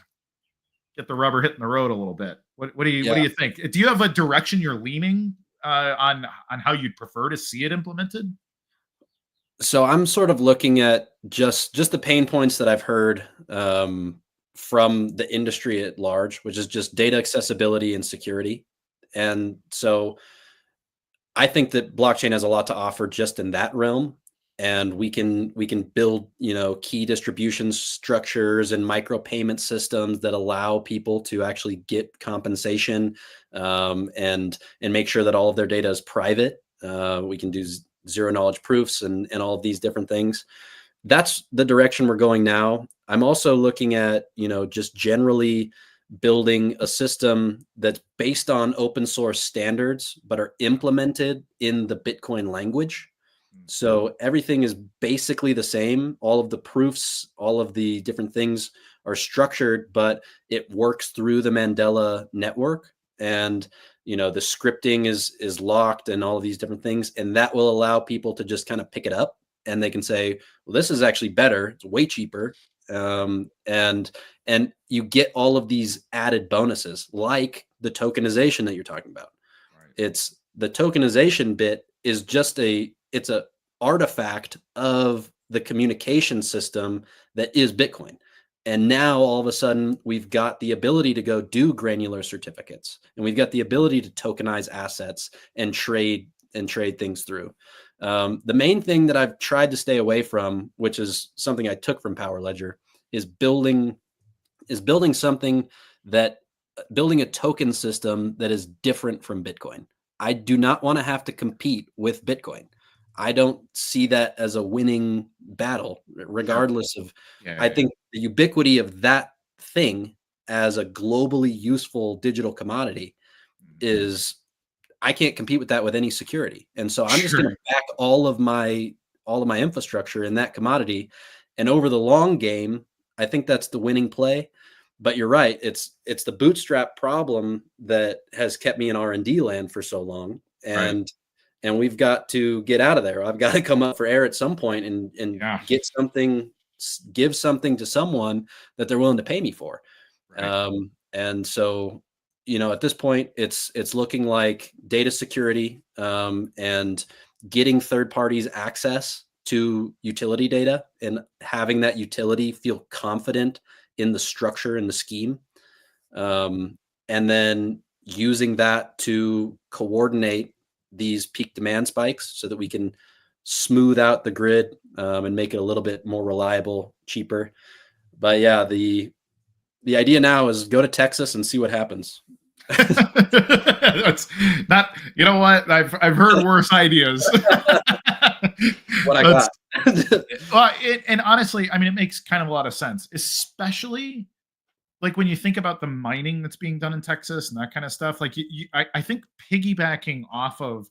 rubber hitting the road a little bit. What do you think? Do you have a direction you're leaning on how you'd prefer to see it implemented?
So I'm sort of looking at just the pain points that I've heard from the industry at large, which is just data accessibility and security. And so I think that blockchain has a lot to offer just in that realm. And we can build, key distribution structures and micropayment systems that allow people to actually get compensation, and make sure that all of their data is private. We can do zero knowledge proofs and all of these different things. That's the direction we're going now. I'm also looking at, just generally building a system that's based on open source standards, but are implemented in the Bitcoin language. So everything is basically the same. All of the proofs, all of the different things are structured, but it works through the Mandela network. And, the scripting is locked and all of these different things. And that will allow people to just kind of pick it up, and they can say, well, this is actually better. It's way cheaper. And you get all of these added bonuses, like the tokenization that you're talking about. Right. It's the tokenization bit is just it's a artifact of the communication system that is Bitcoin. And now all of a sudden we've got the ability to go do granular certificates, and we've got the ability to tokenize assets and trade things through. The main thing that I've tried to stay away from, which is something I took from Power Ledger, is building a token system that is different from Bitcoin. I do not want to have to compete with Bitcoin. I don't see that as a winning battle, regardless of, I think the ubiquity of that thing as a globally useful digital commodity is, I can't compete with that with any security. And so I'm just going to back all of my infrastructure in that commodity. And over the long game, I think that's the winning play. But you're right. It's the bootstrap problem that has kept me in R&D land for so long. And we've got to get out of there. I've got to come up for air at some point and give something to someone that they're willing to pay me for. And so, at this point, it's looking like data security and getting third parties access to utility data and having that utility feel confident in the structure and the scheme. And then using that to coordinate these peak demand spikes so that we can smooth out the grid and make it a little bit more reliable, cheaper. But yeah, the idea now is go to Texas and see what happens.
That's not, you know what? I've heard worse ideas.
What I got.
Well, and honestly, I mean, it makes kind of a lot of sense, especially like when you think about the mining that's being done in Texas and that kind of stuff. Like, I think piggybacking off of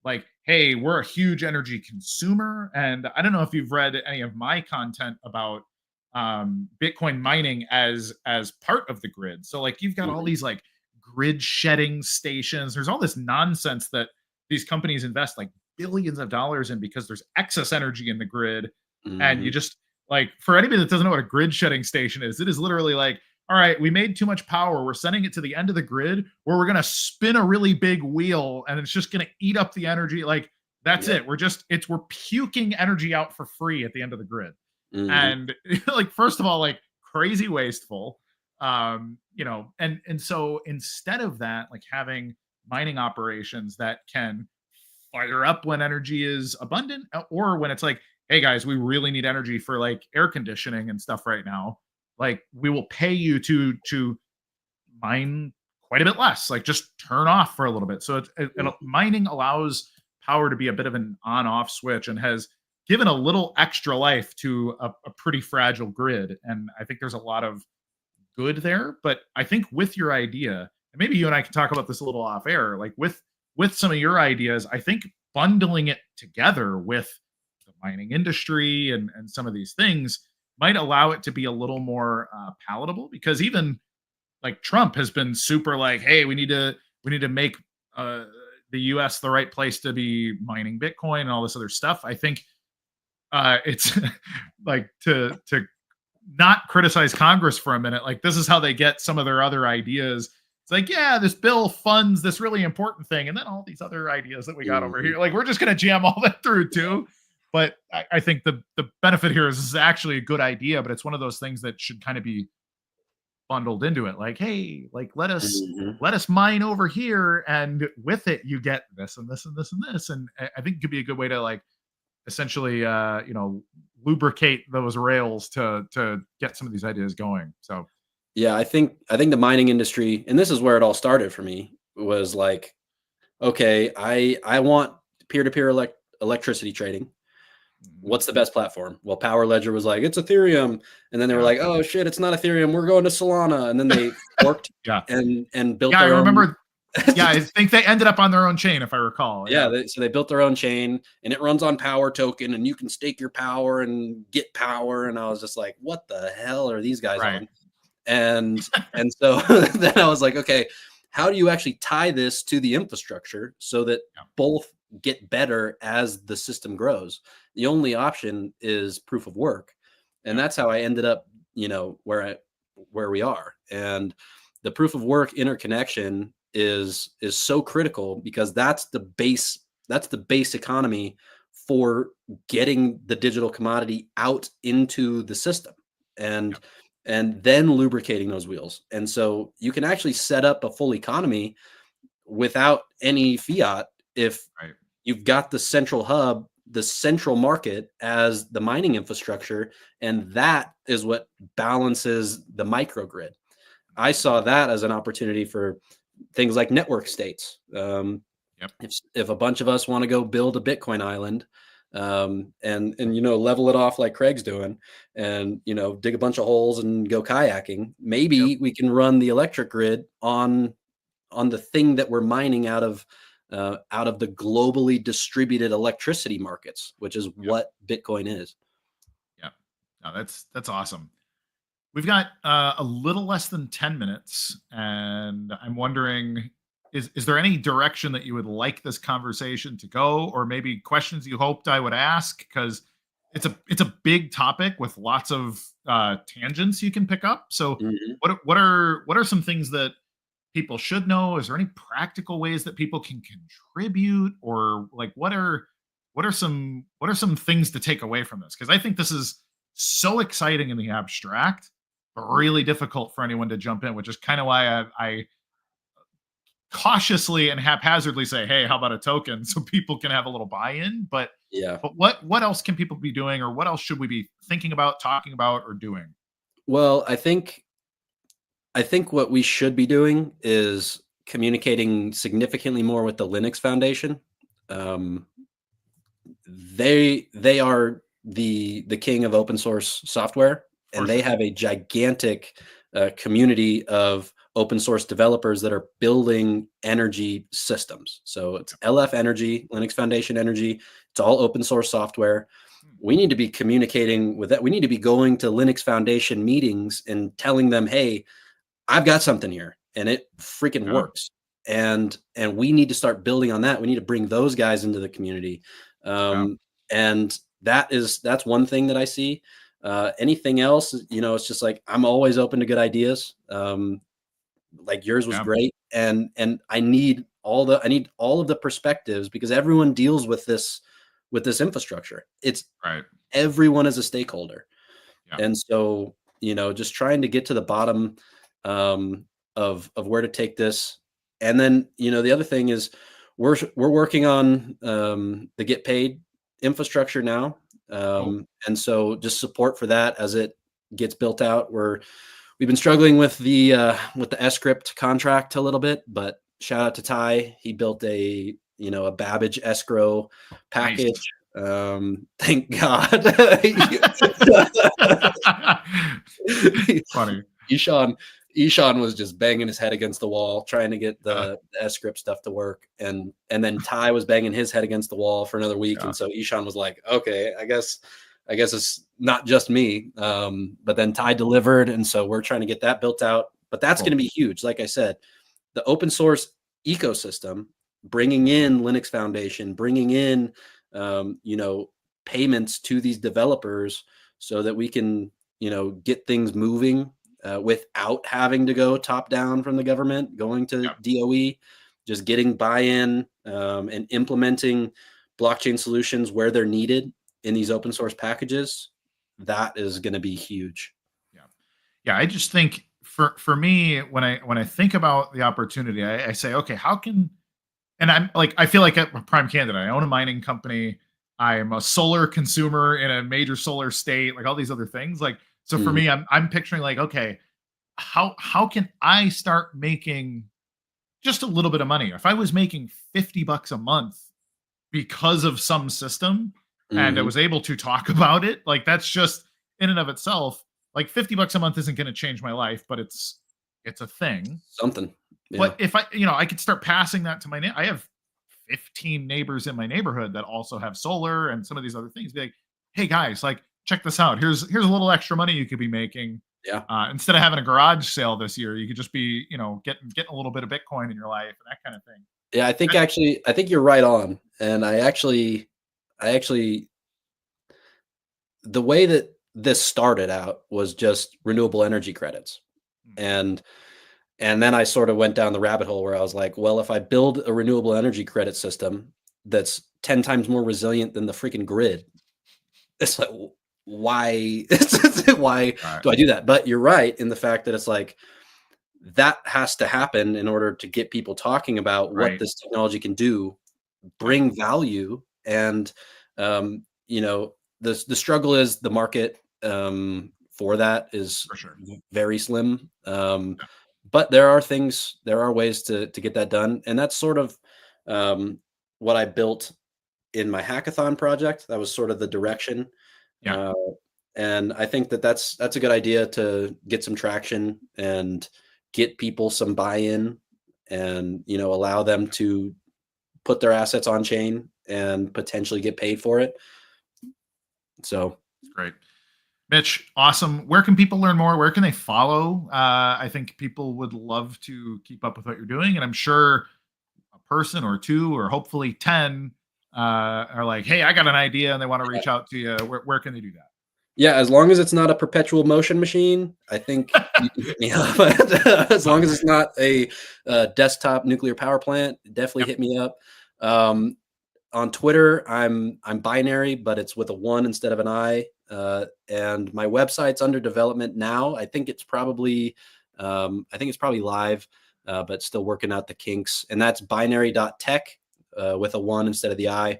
like, hey, we're a huge energy consumer, and I don't know if you've read any of my content about Bitcoin mining as part of the grid. So like, you've got all these like grid shedding stations. There's all this nonsense that these companies invest like billions of dollars in because there's excess energy in the grid. And you just, like, for anybody that doesn't know what a grid shedding station is, it is literally like, all right, we made too much power, we're sending it to the end of the grid where we're going to spin a really big wheel and it's just going to eat up the energy. Like, that's it. We're puking energy out for free at the end of the grid. And like, first of all, like, crazy wasteful. And so instead of that, like, having mining operations that can fire up when energy is abundant, or when it's like, hey guys, we really need energy for like air conditioning and stuff right now, like, we will pay you to mine quite a bit less, like, just turn off for a little bit. So mining allows power to be a bit of an on-off switch and has given a little extra life to a pretty fragile grid. And I think there's a lot of good there. But I think with your idea, and maybe you and I can talk about this a little off air, like with some of your ideas, I think bundling it together with the mining industry and some of these things might allow it to be a little more palatable. Because even like Trump has been super like, hey, we need to make the US the right place to be mining Bitcoin and all this other stuff. I think it's like, to not criticize Congress for a minute, like, this is how they get some of their other ideas. It's like, yeah, this bill funds this really important thing, and then all these other ideas that we got over here, like, we're just going to jam all that through too. But I think the benefit here is this is actually a good idea, but it's one of those things that should kind of be bundled into it. Like, hey, like, let us mine over here, and with it you get this and this and this and this. And I think it could be a good way to, like, essentially lubricate those rails to get some of these ideas going. So
yeah, I think the mining industry, and this is where it all started for me, was like, okay, I want peer-to-peer electricity trading. What's the best platform? Well, Power Ledger was like, it's Ethereum. And then they were like, oh shit, it's not Ethereum, we're going to Solana. And then they forked and built their own.
Yeah, I think they ended up on their own chain, if I recall.
So they built their own chain, and it runs on Power Token, and you can stake your power and get power. And I was just like, what the hell are these guys on? And so then I was like, okay, how do you actually tie this to the infrastructure so that both get better as the system grows? The only option is proof of work. And that's how I ended up, where we are. And the proof of work interconnection is so critical, because that's the base economy for getting the digital commodity out into the system. And and then lubricating those wheels. And so you can actually set up a full economy without any fiat if
Right.
you've got the central hub, the central market as the mining infrastructure, and that is what balances the microgrid. I saw that as an opportunity for things like network states.
Yep.
If a bunch of us want to go build a Bitcoin island, and level it off like Craig's doing, and dig a bunch of holes and go kayaking, maybe
Yep.
we can run the electric grid on the thing that we're mining out of the globally distributed electricity markets, which is what Bitcoin is.
Yeah. No, that's awesome. We've got a little less than 10 minutes, and I'm wondering, is there any direction that you would like this conversation to go, or maybe questions you hoped I would ask? Because it's a big topic with lots of tangents you can pick up. So
Mhm.
what are some things that people should know? Is there any practical ways that people can contribute, or like what are some things to take away from this? Because I think this is so exciting in the abstract, but really difficult for anyone to jump in, which is kind of why I cautiously and haphazardly say, "Hey, how about a token?" so people can have a little buy-in. But
Yeah.
what else can people be doing, or what else should we be thinking about, talking about, or doing?
Well, I think what we should be doing is communicating significantly more with the Linux Foundation. Um, they are the king of open source software,
For
and they
sure.
have a gigantic community of open source developers that are building energy systems. So it's LF Energy, Linux Foundation Energy. It's all open source software.
Hmm.
We need to be communicating with that. We need to be going to Linux Foundation meetings and telling them, "Hey, I've got something here, and it freaking
Yeah.
works." And we need to start building on that. We need to bring those guys into the community.
Yeah.
And that's one thing that I see. Anything else, it's just like I'm always open to good ideas. Like yours was
Yeah.
great, and I need all of the perspectives, because everyone deals with this infrastructure. It's
Right.
everyone is a stakeholder.
Yeah.
And so, just trying to get to the bottom of where to take this. And then, the other thing is we're working on the GitPaid infrastructure now.
Oh,
And so just support for that as it gets built out. We've been struggling with the script contract a little bit, but shout out to Ty. He built a Babbage escrow
nice.
package. Thank God.
Funny.
Ishan Ishan was just banging his head against the wall trying to get
Yeah.
the script stuff to work, and then Ty was banging his head against the wall for another week,
Yeah.
and so Ishan was like, "Okay, I guess it's not just me." But then Ty delivered, and so we're trying to get that built out. But that's
Cool.
going to be huge. Like I said, the open source ecosystem, bringing in Linux Foundation, bringing in payments to these developers, so that we can get things moving without having to go top down from the government, going to
Yeah.
DOE, just getting buy-in and implementing blockchain solutions where they're needed in these open source packages. That is going to be huge.
Yeah. Yeah. I just think for me, when I think about the opportunity, I say, okay, how can, and I'm like, I feel like a prime candidate. I own a mining company. I'm a solar consumer in a major solar state, like all these other things. Like, so for
Mhm.
me, I'm picturing like, okay, how can I start making just a little bit of money? If I was making $50 a month because of some system, and I
Mhm.
was able to talk about it, like that's just in and of itself, like $50 a month isn't going to change my life, but it's a thing.
Something. Yeah.
But if I could start passing that to I have 15 neighbors in my neighborhood that also have solar and some of these other things. Be like, hey guys, like check this out. Here's a little extra money you could be making.
Yeah.
Instead of having a garage sale this year, you could just be, getting a little bit of Bitcoin in your life and that kind of thing.
Yeah, I think you're right on. And I actually the way that this started out was just renewable energy credits.
Mm.
And then I sort of went down the rabbit hole where I was like, well, if I build a renewable energy credit system that's 10 times more resilient than the freaking grid, it's like, why do I do that? But you're right in the fact that it's like that has to happen in order to get people talking about what this technology can do, bring value, and the struggle is the market for that is very slim. But there are ways to get that done, and that's sort of what I built in my hackathon project. That was sort of the direction. And I think that's a good idea to get some traction and get people some buy-in, and allow them to put their assets on chain and potentially get paid for it. So
great. Mitch, awesome. Where can people learn more? Where can they follow? I think people would love to keep up with what you're doing, and I'm sure a person or two or hopefully 10 are like, hey, I got an idea, and they want to reach out to you. Where can they do that?
Yeah, as long as it's not a perpetual motion machine, I think you can hit me up. As long as it's not a desktop nuclear power plant, definitely hit me up. On Twitter, I'm binary, but it's with a 1 instead of an I. And my website's under development now. I think it's probably live, but still working out the kinks. And that's binary.tech with a 1 instead of the I.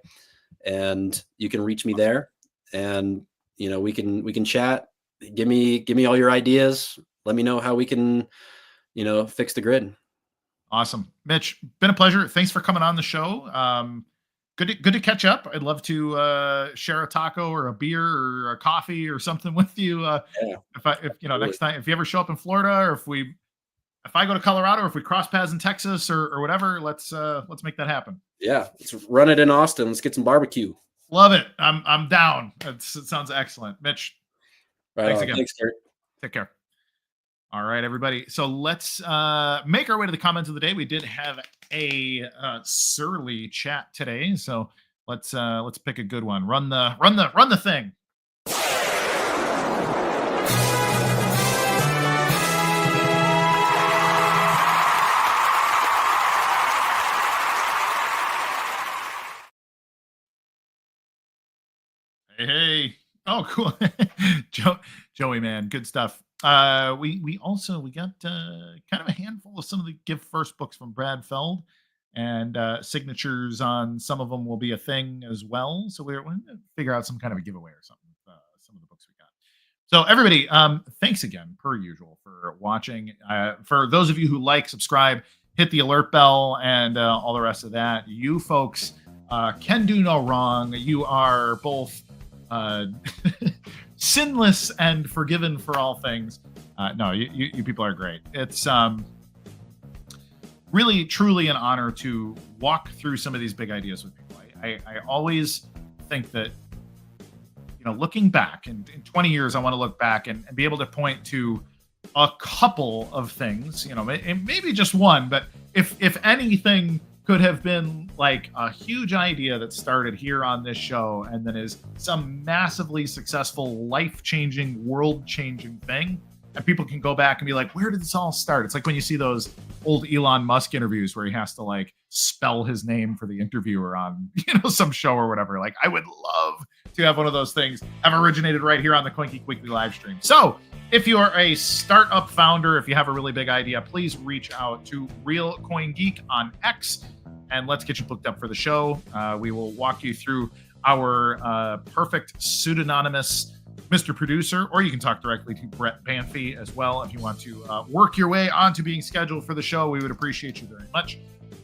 And you can reach me there. And we can chat. Give me all your ideas. Let me know how we can, fix the grid.
Awesome. Mitch, been a pleasure. Thanks for coming on the show. Good to catch up. I'd love to share a taco or a beer or a coffee or something with you. If next time, if you ever show up in Florida, or if I go to Colorado, or if we cross paths in Texas or whatever, let's make that happen.
Yeah, let's run it in Austin. Let's get some barbecue.
Love it. I'm down. It sounds excellent. Mitch, thanks again.
Thanks, Kurt.
Take care. All right, everybody. So let's make our way to the comments of the day. We did have a surly chat today, so let's pick a good one. Run the thing. Hey. Oh, cool. Joey, man, good stuff. We got kind of a handful of some of the Give First books from Brad Feld, and signatures on some of them will be a thing as well. So we're going to figure out some kind of a giveaway or something with some of the books we got. So everybody, thanks again, per usual, for watching. For those of you who like, subscribe, hit the alert bell, and all the rest of that. You folks can do no wrong. You are both sinless and forgiven for all things. No, you people are great. It's really, truly an honor to walk through some of these big ideas with people. I always think that, looking back, in 20 years, I want to look back and be able to point to a couple of things, maybe just one, but if anything could have been like a huge idea that started here on this show and then is some massively successful, life-changing, world-changing thing, and people can go back and be like, where did this all start? It's like when you see those old Elon Musk interviews where he has to like spell his name for the interviewer on, some show or whatever. Like, I would love to have one of those things have originated right here on the CoinGeek Weekly Livestream. So if you are a startup founder, if you have a really big idea, please reach out to Real CoinGeek on X, and let's get you booked up for the show. We will walk you through our perfect pseudonymous Mr. Producer, or you can talk directly to Brett Banfi as well if you want to work your way onto being scheduled for the show. We would appreciate you very much.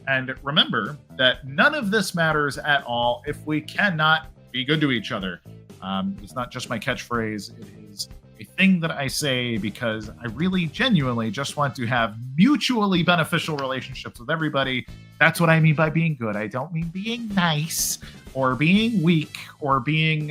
And remember that none of this matters at all if we cannot be good to each other. It's not just my catchphrase. It is a thing that I say because I really genuinely just want to have mutually beneficial relationships with everybody. That's what I mean by being good. I don't mean being nice or being weak or being,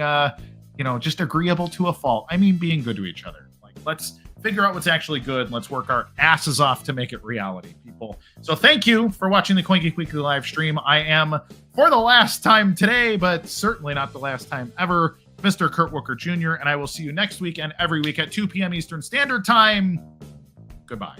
just agreeable to a fault. I mean being good to each other. Like, let's figure out what's actually good, and let's work our asses off to make it reality, people. So thank you for watching the CoinGeek Weekly live stream. I am, for the last time today, but certainly not the last time ever, Mr. Kurt Wuckert Jr., and I will see you next week and every week at 2 p.m. Eastern Standard Time. Goodbye.